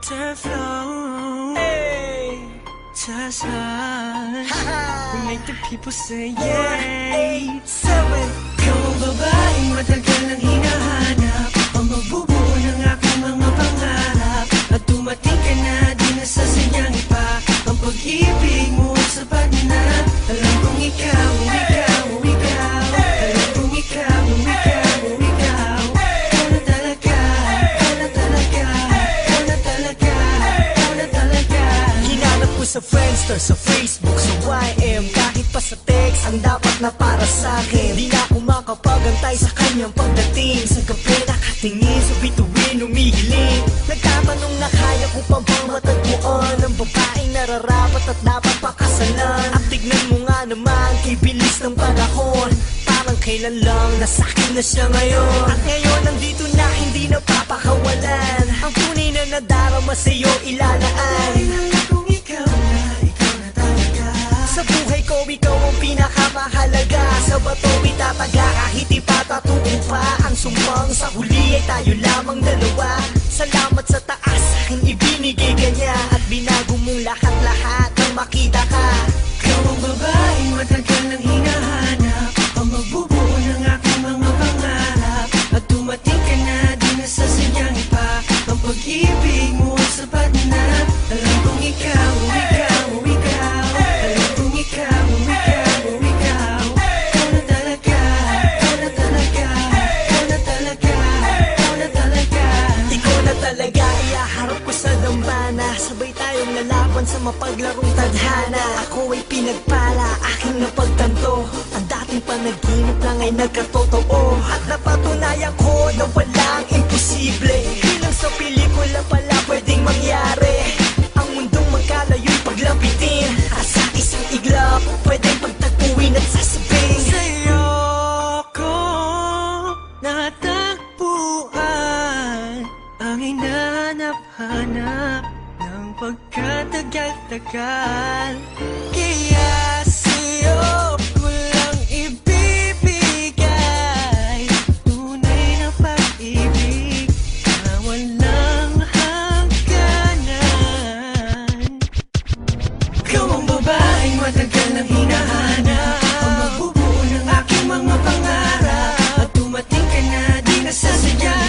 afterflow. Hey, Tarzan. We make the people say yay. 7 Ikaw ang babaeng matagal nang hinahanap, ang magbubuo ng aking mga pangarap. At dumating ka na, di nasasayang ipa ang pag-ibig mo at sapat na. Alam kong ikaw, ikaw, ikaw. Alam kong ikaw, ikaw, ikaw. Ikaw na talaga, ikaw na talaga, ikaw na talaga, ikaw na talaga. Hinanap ko sa Friendster, sa Facebook, sa YM. Kahit pa sa text, ang dapat na para sa'kin. Di na ako makapagantay sa kanyang pagdating. Sa gabi nakatingin, sa bituin umihiling. Nagtatanong na kaya ko pa bang matagpuan ang babaeng nararapat at dapat pakasalan. At tignan mo nga naman, kay bilis ng panahon, parang kailan lang nasa'kin na siya ngayon. At ngayon nandito na, hindi na papakawalan ang tunay na nadarama sa'yo ilalaan. Alam kong ikaw na, ikaw na talaga. Sa buhay ko, ikaw ang pinakamahalaga. Sa bato itataga, kahit ipatatuo pa ang sumbang. Sa huli ay tayo lamang dalawa. Salamat sa taas, aking ibinigay ka niya. At binago mong lahat-lahat nang makita ka. Ikaw ang babaeng matagal nang hinahanap, ang magbubuo ng aking mga pangarap. At dumating ka na, di nasasayang ipa ang pag-ibig mo at sapat na. Alam kong ikaw, ikaw, ikaw. Alam kong ikaw, ikaw, ikaw. Ikaw na talaga, ikaw na talaga, ikaw na talaga, ikaw na talaga. Ikaw na talaga, iaharap ko sa dambana. Sabay tayong lalaban sa mapaglarong tadhana. Ako ay pinagpala, aking napagtanto. Ang dating panaginip lang ay nagkatotoo. At napatunayan ko na walang imposible. Di lang sa pelikula pala pwedeng mangyari. Ang mundong magkalayo'y paglapitin. At sa isang iglap, pwedeng pagtagpuin at sasabing Sa'yo ko natagpuan ang hinanap-hanap ng pagkatagal-tagal. Kaya sa'yo ko lang ibibigay tunay na pag-ibig na walang hangganan. Ikaw ang babaeng matagal nang hinahanap, ang magbubuo ng aking mga pangarap. At dumating ka na, di nasasayang